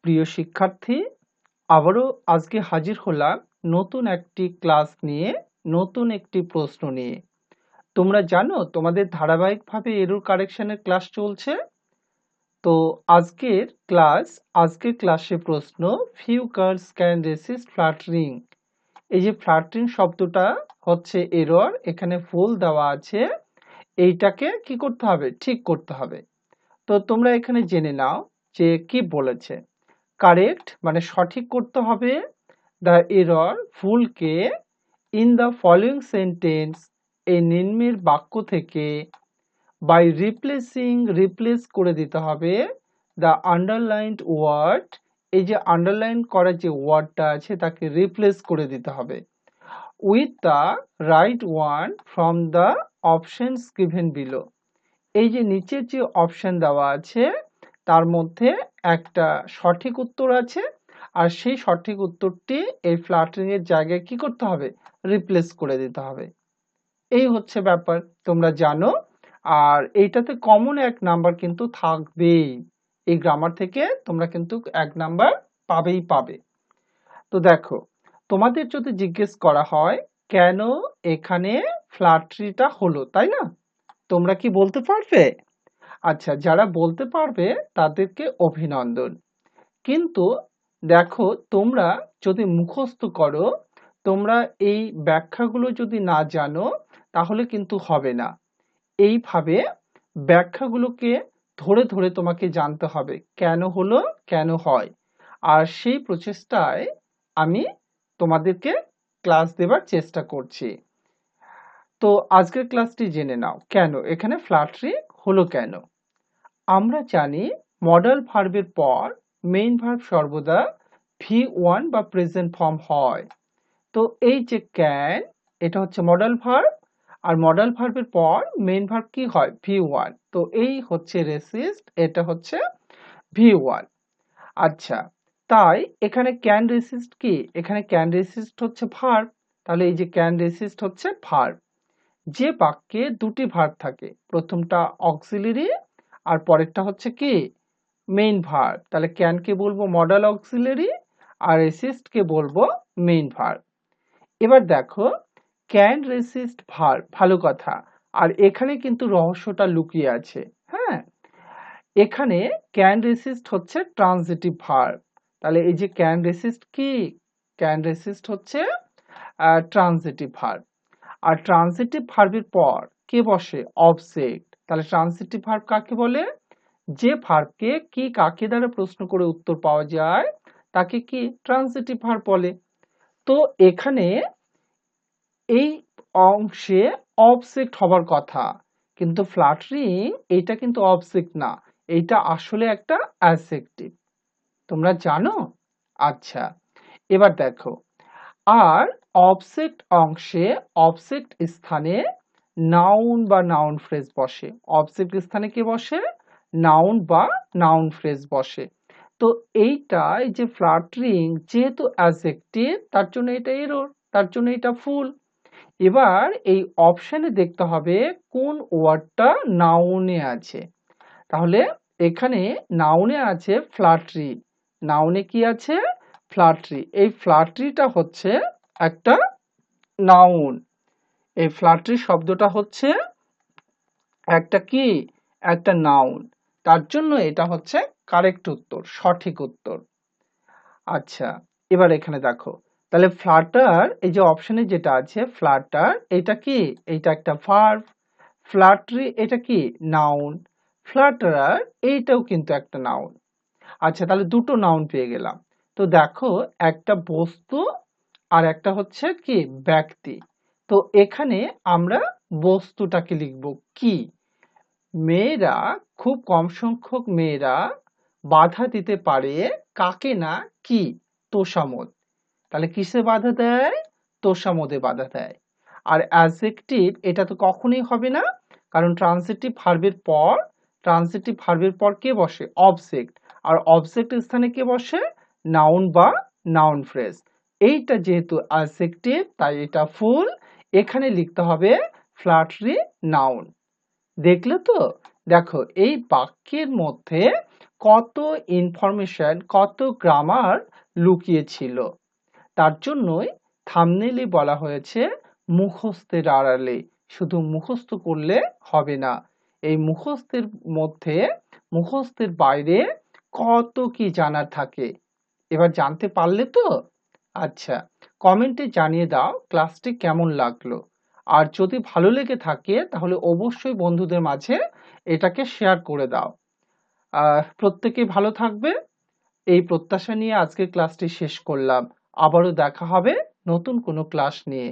প্রিয় শিক্ষার্থী, আবারও আজকে হাজির হলাম নতুন একটি ক্লাস নিয়ে, নতুন একটি প্রশ্ন নিয়ে। তোমরা জানো তোমাদের ধারাবাহিকভাবে এরর কারেকশনের ক্লাস চলছে। তো আজকের ক্লাসে প্রশ্ন, few curse can racist flattering. এই যে ফ্লাটারিং শব্দটা হচ্ছে এরর, এখানে ভুল দেওয়া আছে, এইটাকে কি করতে হবে? ঠিক করতে হবে। তো তোমরা এখানে জেনে নাও যে কি বলেছে। কারেক্ট মানে সঠিক করতে হবে দ্য এরর ভুলকে ইন দ্য ফলোয়িং সেন্টেন্স, এই নিম্নের বাক্য থেকে বাই রিপ্লেস করে দিতে হবে দ্য আন্ডারলাইনড ওয়ার্ড, এই যে আন্ডারলাইন করা যে ওয়ার্ডটা আছে তাকে রিপ্লেস করে দিতে হবে with the right one from the options given below. এই যে নিচের যে অপশন দেওয়া আছে তার মধ্যে একটা সঠিক উত্তর আছে, আর সেই সঠিক উত্তরটি এই ফ্লাটারিং এর জায়গায় কি করতে হবে? রিপ্লেস করে দিতে হবে। এই হচ্ছে ব্যাপার, তোমরা জানো। আর এইটাতে কমন 1 নাম্বার কিন্তু থাকবেই। এই গ্রামার থেকে তোমরা কিন্তু 1 নাম্বার পাবে। তো দেখো, তোমাদের যদি জিজ্ঞেস করা হয় কেন এখানে ফ্ল্যাটারিটা হলো, তাই না? তোমরা কি বলতে পারবে? আচ্ছা, যারা বলতে পারবে তাদেরকে অভিনন্দন। কিন্তু দেখো, তোমরা যদি মুখস্থ করো, তোমরা এই ব্যাখ্যাগুলো যদি না জানো তাহলে কিন্তু হবে না। এইভাবে ব্যাখ্যাগুলোকে ধরে ধরে তোমাকে জানতে হবে কেন হলো, কেন হয়। আর সেই প্রচেষ্টায় আমি তোমাদেরকে ক্লাস দেবার চেষ্টা করছি। তো আজকের ক্লাসটি জেনে নাও কেন এখানে ফ্ল্যাটারি হলো কেন। আমরা জানি মডাল ভার্বের পর মেইন ভার্ব সর্বদা V1 বা প্রেজেন্ট ফর্ম হয়। তো এই যে ক্যান, এটা হচ্ছে মডাল ভার্ব, আর মডাল ভার্বের পর মেইন ভার্ব কি হয়? V1। তো এই হচ্ছে রেসিস্ট, এটা হচ্ছে V1। আচ্ছা, তাই এখানে ক্যান রেসিস্ট কি? এখানে ক্যান রেসিস্ট হচ্ছে ভার্ব, তাহলে এই যে ক্যান রেসিস্ট হচ্ছে ভার্ব। যে বাক্যে দুটি ভার্ব থাকে, প্রথমটা অক্সিলারি আর পরেরটা হচ্ছে কি? Main verb. তাহলে ক্যান কে বলবো মডাল অক্সিলারি আর রেসিস্ট কে বলবো মেইন ভার্ব। এবার দেখো, ক্যান রেসিস্ট ভার্ব, ভালো কথা। আর এখানে কিন্তু রহস্যটা লুকিয়ে আছে। হ্যাঁ, এখানে ক্যান রেসিস্ট হচ্ছে ট্রানজিটিভ ভার্ব। তাহলে এই যে ক্যান রেসিস্ট কি? ক্যান রেসিস্ট হচ্ছে ট্রানজিটিভ ভার্ব। আর ট্রানজিটিভ ভার্বের পর কে বসে? অবজেক্ট। তাহলে ট্রানজিটিভ ভার্ব কাকে বলে? যে ভার্বকে কি কাকে দ্বারা প্রশ্ন করে উত্তর পাওয়া যায় তাকে কি? ট্রানজিটিভ ভার্ব বলে। তো এখানে এই অংশে অবজেক্ট হবার কথা, কিন্তু ফ্ল্যাটারিং এটা কিন্তু অবজেক্ট না, এইটা আসলে একটা অ্যাডজেক্টিভ। তোমরা জানো? আচ্ছা, এবার দেখো, আর অবজেক্ট অংশে অবজেক্ট স্থানে নাউন বা নাউন ফ্রেজ বসে। অবজেক্ট স্থানে কি বসে? নাউন বা নাউন ফ্রেজ বসে। তো এইটা, এই যে ফ্ল্যাটারিং যেহেতু অ্যাডজেক্টিভ, তার জন্য এটা এরর, তার জন্য এটা ফুল। এবার এই অপশনে দেখতে হবে কোন ওয়ার্ডটা নাউনে আছে। তাহলে এখানে নাউনে আছে ফ্ল্যাটারি। নাউনে কি আছে? ফ্ল্যাটারি। এই ফ্ল্যাটারিটা হচ্ছে একটা নাউন। এই ফ্ল্যাটারি শব্দটা হচ্ছে একটা কি? একটা নাউন। তার জন্য এটা হচ্ছে কারেক্ট উত্তর, সঠিক উত্তর। আচ্ছা, এবার এখানে দেখো, তাহলে ফ্লাটার, এই যে অপশনে যেটা আছে ফ্লাটার, এটা কি? এইটা একটা ভার্ব। ফ্ল্যাটারি এটা কি? নাউন। ফ্লাটারার এইটাও কিন্তু একটা নাউন। আচ্ছা, তাহলে দুটো নাউন পেয়ে গেলাম। তো দেখো, একটা বস্তু আর একটা হচ্ছে কি? ব্যক্তি। তো এখানে আমরা বস্তুটাকে লিখব কি? মেয়েরা, খুব কম সংখ্যক মেয়েরা বাধা দিতে পারে কাকে না? কি? তোষামোদ। তাহলে কিসে বাধা দেয়? তোষামোদে বাধা দেয়। আর অ্যাডজেক্টিভ এটা তো কখনোই হবে না, কারণ ট্রান্সিটিভ ভার্বের পর কে বসে? অবজেক্ট। আর অবজেক্ট স্থানে কে বসে? নাউন বা নাউন ফ্রেজ। এইটা যেহেতু অ্যাডজেক্টিভ তাই এটা ফুল। এখানে লিখতে হবে ফ্ল্যাটারি নাউন। দেখলে তো? দেখো, এই বাক্যের মধ্যে কত ইনফরমেশন, কত গ্রামার লুকিয়ে ছিল। তার জন্যই থাম্বনেইলে বলা হয়েছে মুখস্থের আড়ালে। শুধু মুখস্থ করলে হবে না, এই মুখস্থের মধ্যে, মুখস্থের বাইরে কত কি জানার থাকে। এবার জানতে পারলে তো? আচ্ছা, কমেন্টে জানিয়ে দাও ক্লাসটি কেমন লাগলো। আর যদি ভালো লেগে থাকে তাহলে অবশ্যই বন্ধুদের মাঝে এটাকে শেয়ার করে দাও। প্রত্যেকেই ভালো থাকবে, এই প্রত্যাশা নিয়ে আজকের ক্লাসটি শেষ করলাম। আবারও দেখা হবে নতুন কোনো ক্লাস নিয়ে।